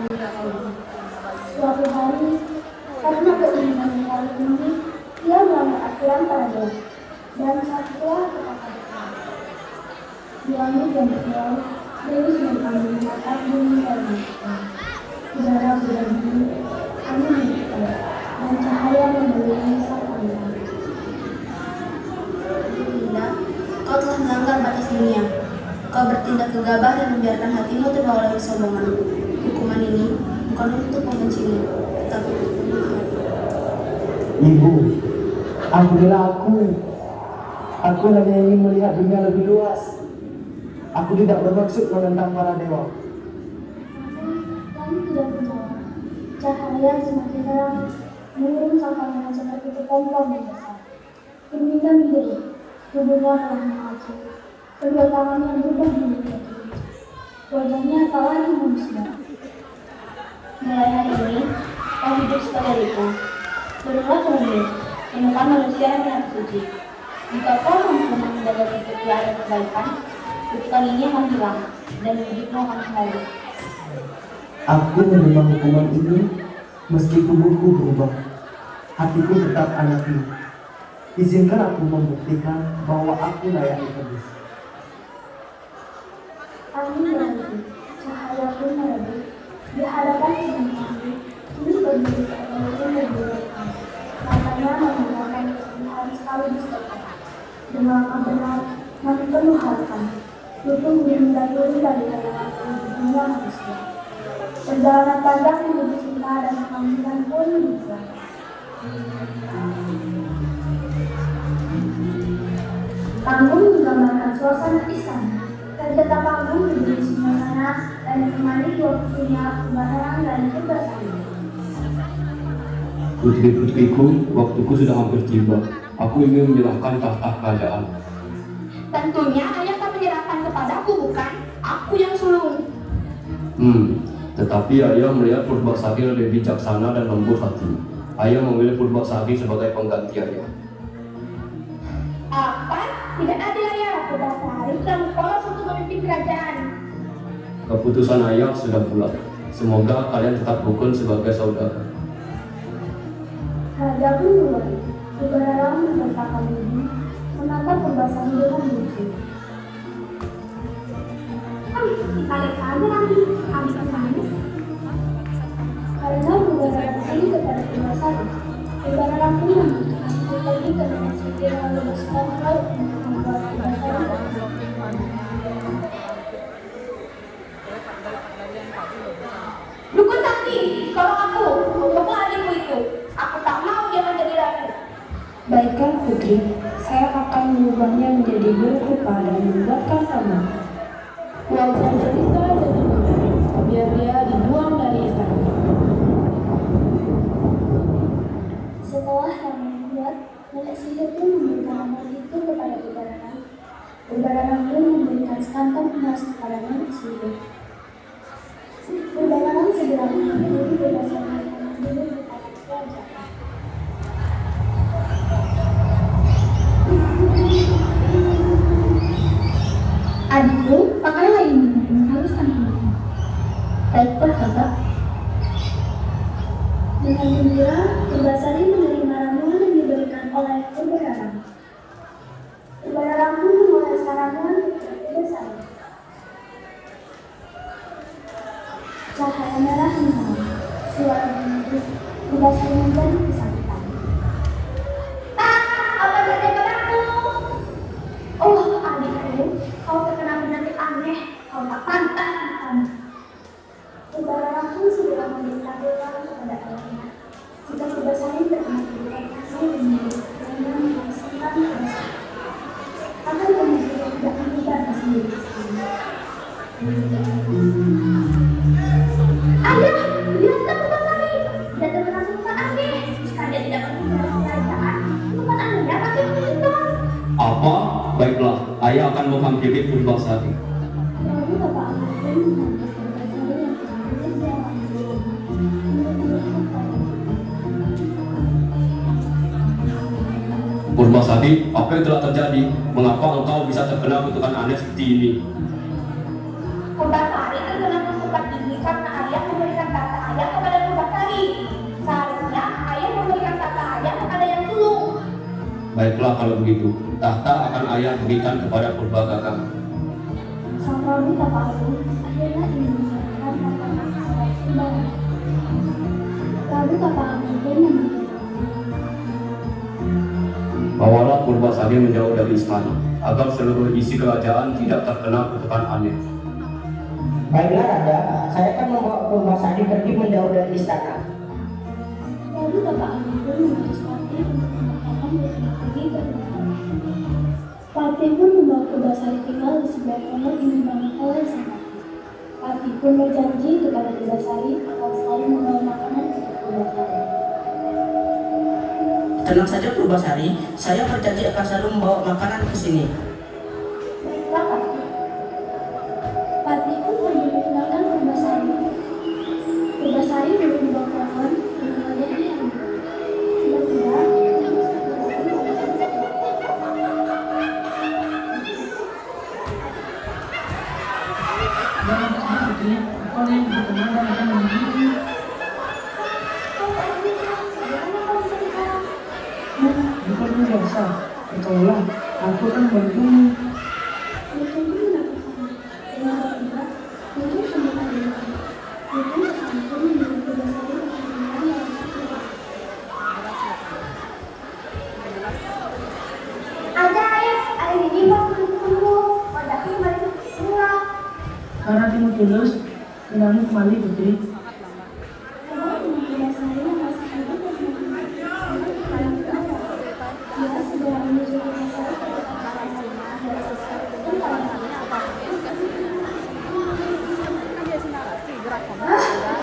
Suatu hari, karena keinginan yang tinggi, ia melanggar aturan para dewa. Dan setelah kata-kata di langit yang berkilau, Dewi sedang menatap bumi dan langit. Udara berdiri, angin bertiup, dan cahaya memberikan sang angin. Dinda, kau telah melanggar batas dunia. Kau bertindak gegabah dan membiarkan hatimu terbawa oleh kesombongan. Hukuman ini bukan untuk membencimu, tetapi untuk membunuhmu. Ibu, ampunilah aku. Aku hanya ingin melihat dunia lebih luas. Aku tidak bermaksud menentang para dewa. Kami tidak menjawab. Cahaya semakin terang, menurun sang pangeran seperti kepompong yang besar. Dinda menjerit, tubuhnya telah mengacu. Kedua tangannya berubah menjadi kaki. Wajahnya tak lagi manusia. Mulai hari ini, kau hidup sebagai Riko. Berubah kembali, menemukan manusia yang suci. Jika kau mampu menjaga kesucian dan kebaikan, kutukan ini akan hilang dan hidupmu akan kembali. Aku menerima hukuman ini meski tubuhku berubah. Hatiku tetap anakku. Izinkan aku membuktikan bahwa aku layak ditebus. Angin berhenti, cahaya pun meredup. Di hadapan sedang tinggi, kini berdiri seorang yang berbilang. Matanya menggunakan kesedihan sekali disekat. Dengan benar, mati penuh harapan. Lutut menghindari dari kalangan dunia manusia. Perjalanan panjang menuju cinta dan kehamilan pun dimulai. Panggung menggambarkan suasana istana. Tercetak panggung menjadi singgasana dan ditemani dua putrinya Pembasaran dan Purbasari. Putri-putriku, waktuku sudah hampir tiba. Aku ingin menyerahkan tahta kerajaan. Tentunya ayah akan menyerahkan kepadaku, bukan? Aku yang sulung. Tetapi ayah melihat Purbasari lebih bijaksana dan lembut hati. Ayah memilih Purbasari sebagai pengganti ayah. Apa? Tidak adil ayah. Purbasari sudah polos untuk memimpin kerajaan. Keputusan ayah sudah bulat. Semoga kalian tetap rukun sebagai saudara. Raja pun mulai. Kebenaran memberitakan ibu menatap Purbasari dengan lucu. Kita lihat saja nanti. Kami kemana? Karena Pembasaran ini kepada Purbasari, Pembasaran pun memutuskan untuk pergi ke dinas fikir lalu bersekolah laut untuk membuat Purbasari Dukun sakti, tolong aku. Tolong adikku itu. Aku tak mau dia menjadi ratu. Baiklah putri, saya akan mengubahnya menjadi burung rupa dan membuatkan sama. Wajar cerita jadi mudah, biar dia dibuang dari istana. Setelah lama membuat, nenek sihir pun memberikan amal itu kepada Pembasaran. Pembasaran pun memberikan sekantong emas kepada nenek sihir. Pembasaran segera menghubungi Pembasaran yang mengambil di tangan kerajaan. Adikku, pakailah ini untuk menghaluskan hidupmu. Baiklah, kakak. Dengan gembira, Purbasari menerima ramuan yang diberikan oleh Pembasaran. Pembasaran pun mengoleskan ramuan kepada Purbasari. Cahaya merah menyala, suara menuju, Purbasari menjadi kesakitan. Apa saja padaku? Oh, adikku, kau terkena penyakit aneh. Kau tak pantas di sana. Pembasaran pun segera memberikan doa kepada ayahnya. Jika Purbasari terkena kebutaan kasih dan dengan menghasilkan Purbasari, akan kemudian tidak menyebar sendiri di sana. Ayah, lihatlah Purbasari. Dia terkena penyakit aneh. Jika dia tidak pergi dari kerajaan, tempat anehnya pasti meninggal. Apa? Baiklah, ayah akan menghampiri Purbasari. Lalu Bapak Amat pun menghadap Purbasari yang terdiri jalan di rumah. Purbasari, apa yang telah terjadi? Mengapa engkau bisa terkena kutukan aneh seperti ini? Purbasari terkena kutukan ini karena ayah memberikan Baiklah kalau begitu, tahta akan ayah berikan kepada Purbagagak. Sang Prabu Tapakku akhirnya ingin menyerahkan makanan kepada Purbagagak. Prabu Tapakku pun meminta Bawalah Purbasari menjauh dari istana, agar seluruh isi kerajaan tidak terkena kutukan aneh. Baiklah Raja, saya akan membawa Purbasari pergi menjauh dari istana. Prabu Tapakku pun mengutus Patih untuk membawakan Purbasari pergi ke rumah. Patih pun membawa Purbasari tinggal di sebuah pondok yang dibangun oleh sang Patih. Patih pun berjanji kepada Purbasari akan selalu membawa makanan untuk Purbasari. Tenang saja Purbasari, saya berjanji akan selalu membawa makanan ke sini. Baiklah Patih. Patih pun pergi meninggalkan Purbasari. Purbasari duduk di bawah pohon dan melihat di angin. Tiba-tiba, Bukan biasa, percayalah, aku akan bantumu. Lutung pun menakutkan. Dengan tiba-tiba, Lutung sempat ada di mana. Lutung tersangkut menyuruh Purbasari untuk meninggalkan Ajaib, ada di bawah Lutungmu. Wajahku kembali semula. Karena timu tulus, kenalmu kembali putri. Sebab dengan Purbasari yang masih hidup dan semakin sangat tidak berada. Dia segera menyusul Purbasari ke dekat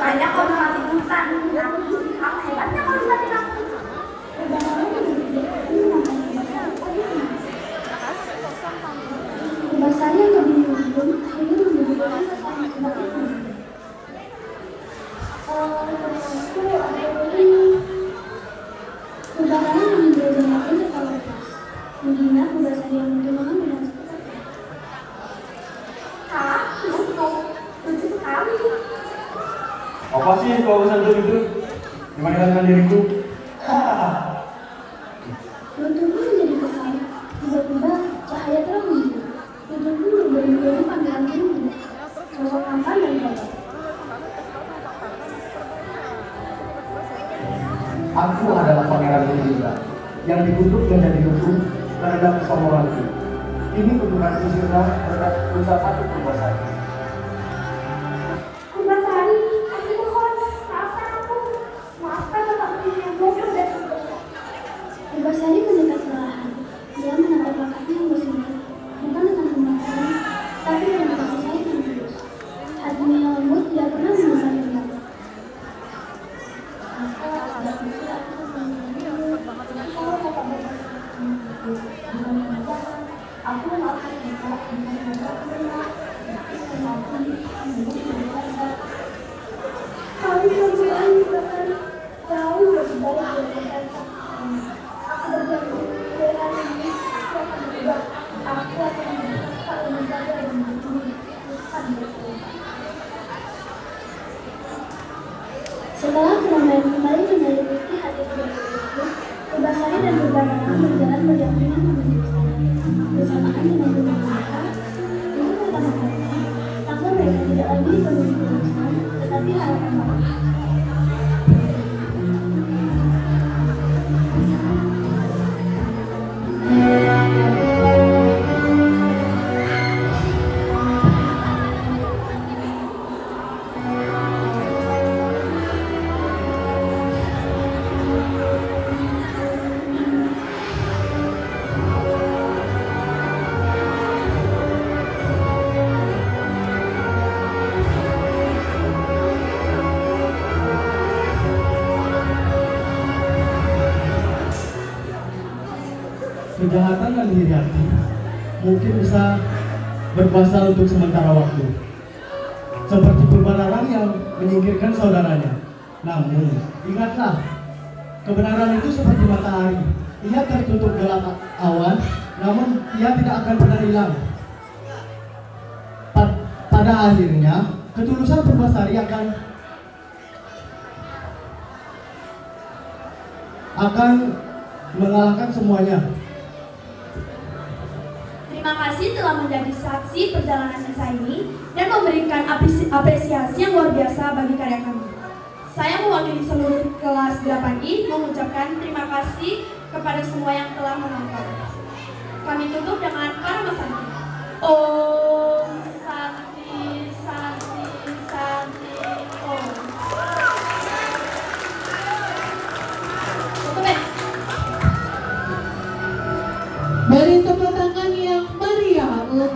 banyak orang mati hutan. Apa hebatnya kalau mati lampu? Purbasari yang kebingungan akhirnya membutuhkan seseorang sebab itu. Purbasari mengambil jembatan ke kawah lepas. Menghina Purbasari yang mendengar dengan seketika. Lucu sekali. Apa sih kau sentuh itu? Dibandingkan diriku? Lutung pun menjadi kesal. Tiba-tiba cahaya terang muncul. Lutung pun berbalik pandangan tinggi. Sosok tampan dan gagah. Aku adalah pangeran Indra yang dikutuk menjadi lutung karena kesombonganku. Ini kutukan Indra terhadap ucapanku Purbasari. Purbasari, aku mohon, maafkan aku. Maafkan bapakku yang bodoh dan berdosa. Purbasari mendekat perlahan. Dia menatap kakaknya yang bersinar, bukan dengan kemarahan, tapi dengan kasih sayang yang tulus. Hatinya yang lembut tidak pernah menyimpan dendam. Aku memaafkan kita dengan segala terima. Kami berdua merupakan jauh lebih baik dari mereka. Aku berjanji dengan ini aku akan berubah. Aku akan selalu menjaga dan melindungi Tuhan bersama. Setelah keramaian kembali menyelimuti hati kedua itu, Purbasari dan Purbagagak berjalan berdampingan menuju istana. Bersamaan dengan rumah mereka, untuk pertama kalinya, maka mereka tidak lagi dipenuhi kegelisahan, tetapi harapan baru. Kejahatan dan iri hati mungkin bisa berkuasa untuk sementara waktu, seperti Purbalarang yang menyingkirkan saudaranya. Namun, ingatlah, kebenaran itu seperti matahari. Ia tertutup gelap awan, namun ia tidak akan pernah hilang. Pada akhirnya, ketulusan Purbasari akan mengalahkan semuanya. Terima kasih telah menjadi saksi perjalanan saya ini dan memberikan apresiasi yang luar biasa bagi karya kami. Saya mewakili seluruh kelas 8I mengucapkan terima kasih kepada semua yang telah menonton. Kami tutup dengan Parama Santi. Om Santi Santi Santi Om. Tutup ya. Beri tepuk tangan yang meriah untuk